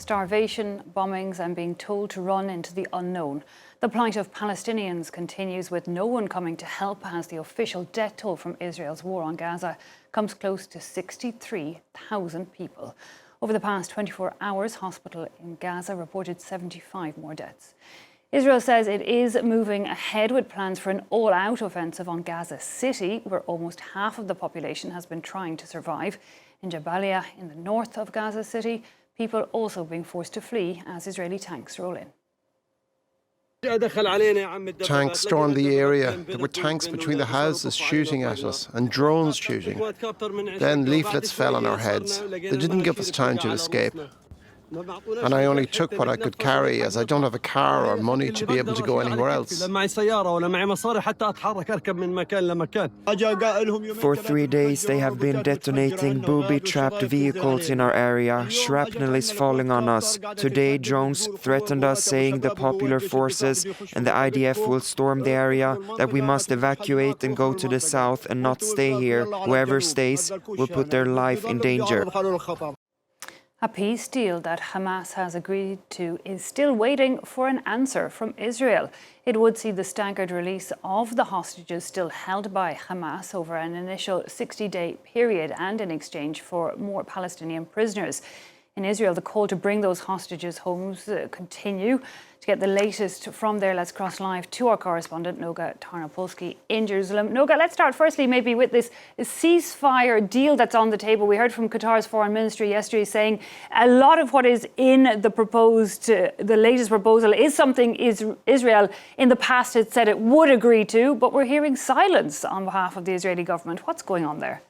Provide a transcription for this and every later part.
starvation, bombings and being told to run into the unknown. The plight of Palestinians continues, with no one coming to help, as the official death toll from Israel's war on Gaza comes close to 63,000 people. Over the past 24 hours, hospital in Gaza reported 75 more deaths. Israel says it is moving ahead with plans for an all-out offensive on Gaza City, where almost half of the population has been trying to survive. In Jabalia, in the north of Gaza City, people also being forced to flee as Israeli tanks roll in. Tanks stormed the area. There were tanks between the houses shooting at us and drones shooting. Then leaflets fell on our heads. They didn't give us time to escape. And I only took what I could carry, as I don't have a car or money to be able to go anywhere else. For 3 days they have been detonating booby-trapped vehicles in our area. Shrapnel is falling on us. Today drones threatened us, saying the popular forces and the IDF will storm the area, that we must evacuate and go to the south and not stay here. Whoever stays will put their life in danger. A peace deal that Hamas has agreed to is still waiting for an answer from Israel. It would see the staggered release of the hostages still held by Hamas over an initial 60-day period, and in exchange for more Palestinian prisoners. In Israel, the call to bring those hostages home continue. To get the latest from there, let's cross live to our correspondent, Noga Tarnopolsky in Jerusalem. Noga, let's start firstly maybe with this ceasefire deal that's on the table. We heard from Qatar's foreign ministry yesterday saying a lot of what is in the latest proposal is something Israel in the past had said it would agree to, but we're hearing silence on behalf of the Israeli government. What's going on there?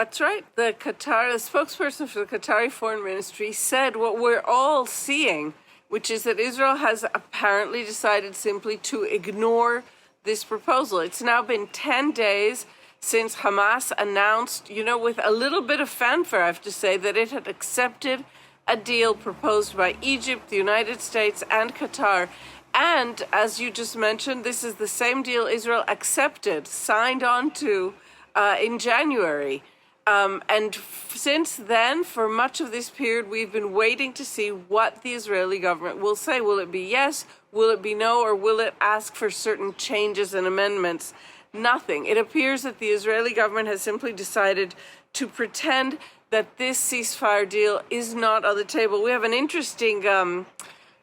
That's right. The spokesperson for the Qatari Foreign Ministry said what we're all seeing, which is that Israel has apparently decided simply to ignore this proposal. It's now been 10 days since Hamas announced, with a little bit of fanfare, I have to say, that it had accepted a deal proposed by Egypt, the United States, and Qatar. And as you just mentioned, this is the same deal Israel accepted, signed on to in January. And since then, for much of this period, we've been waiting to see what the Israeli government will say. Will it be yes? Will it be no? Or will it ask for certain changes and amendments? Nothing. It appears that the Israeli government has simply decided to pretend that this ceasefire deal is not on the table. We have an interesting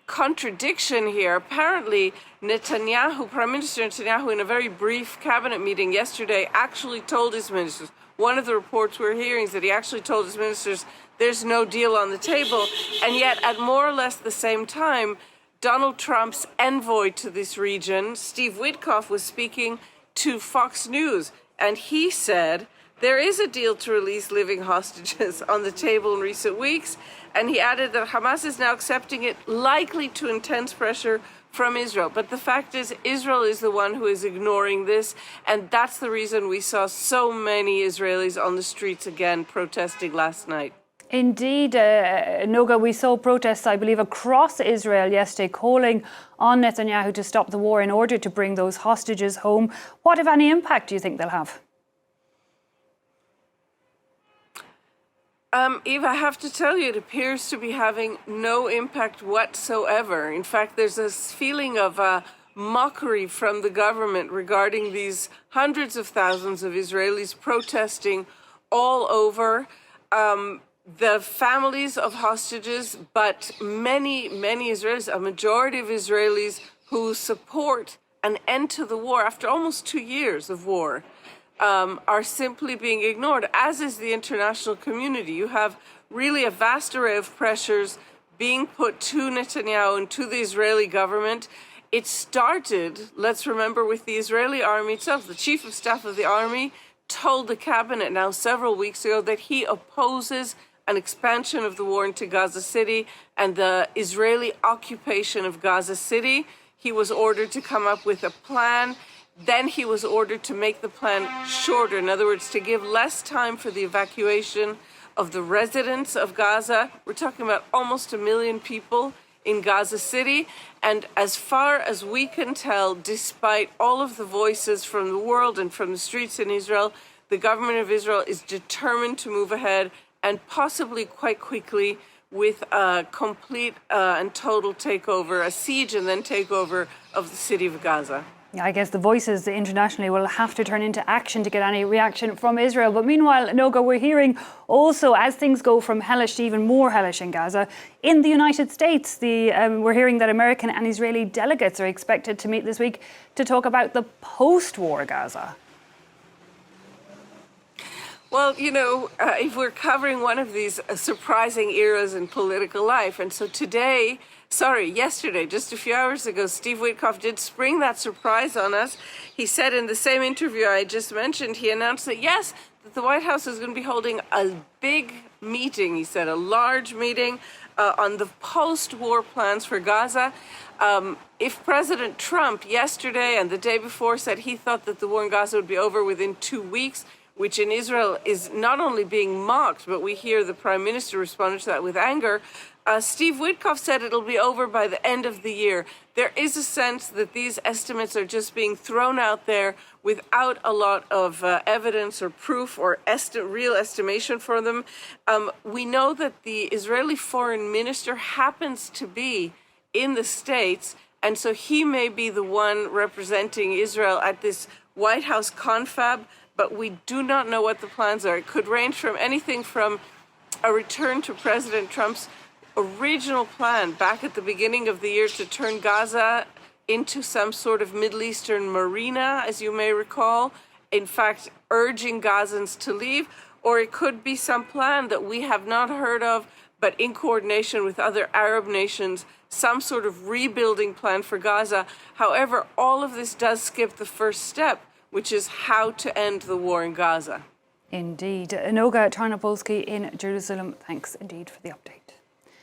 contradiction here. Apparently, Prime Minister Netanyahu, in a very brief cabinet meeting yesterday, actually told his ministers, one of the reports we're hearing is that he actually told his ministers there's no deal on the table. And yet, at more or less the same time, Donald Trump's envoy to this region, Steve Witkoff, was speaking to Fox News. And he said there is a deal to release living hostages on the table in recent weeks. And he added that Hamas is now accepting it, likely to intense pressure from Israel. But the fact is, Israel is the one who is ignoring this, and that's the reason we saw so many Israelis on the streets again protesting last night. Indeed, Noga, we saw protests, I believe, across Israel yesterday calling on Netanyahu to stop the war in order to bring those hostages home. What, if any, impact do you think they'll have? Eve, I have to tell you, it appears to be having no impact whatsoever. In fact, there's this feeling of mockery from the government regarding these hundreds of thousands of Israelis protesting all over. The families of hostages, but many Israelis, a majority of Israelis who support an end to the war after almost 2 years of war, are simply being ignored, as is the international community. You have really a vast array of pressures being put to Netanyahu and to the Israeli government. It started, let's remember, with the Israeli army itself. The chief of staff of the army told the cabinet now several weeks ago that he opposes an expansion of the war into Gaza City and the Israeli occupation of Gaza City. He was ordered to come up with a plan. Then he was ordered to make the plan shorter, in other words, to give less time for the evacuation of the residents of Gaza. We're talking about almost 1 million people in Gaza City. And as far as we can tell, despite all of the voices from the world and from the streets in Israel, the government of Israel is determined to move ahead and possibly quite quickly with a complete and total takeover, a siege and then takeover of the city of Gaza. I guess the voices internationally will have to turn into action to get any reaction from Israel. But meanwhile, Noga, we're hearing also, as things go from hellish to even more hellish in Gaza, in the United States, we're hearing that American and Israeli delegates are expected to meet this week to talk about the post-war Gaza. Well, if we're covering one of these surprising eras in political life, and so yesterday, just a few hours ago, Steve Witkoff did spring that surprise on us. He said in the same interview I just mentioned, he announced that that the White House is going to be holding a big meeting, he said, a large meeting on the post-war plans for Gaza. If President Trump yesterday and the day before said he thought that the war in Gaza would be over within 2 weeks, which in Israel is not only being mocked, but we hear the Prime Minister responded to that with anger, Steve Witkoff said it'll be over by the end of the year. There is a sense that these estimates are just being thrown out there without a lot of evidence or proof or real estimation for them. We know that the Israeli foreign minister happens to be in the States, and so he may be the one representing Israel at this White House confab, but we do not know what the plans are. It could range from anything from a return to President Trump's original plan back at the beginning of the year to turn Gaza into some sort of Middle Eastern marina, as you may recall, in fact, urging Gazans to leave, or it could be some plan that we have not heard of, but in coordination with other Arab nations, some sort of rebuilding plan for Gaza. However, all of this does skip the first step, which is how to end the war in Gaza. Indeed. Noga Tarnopolsky in Jerusalem, thanks indeed for the update.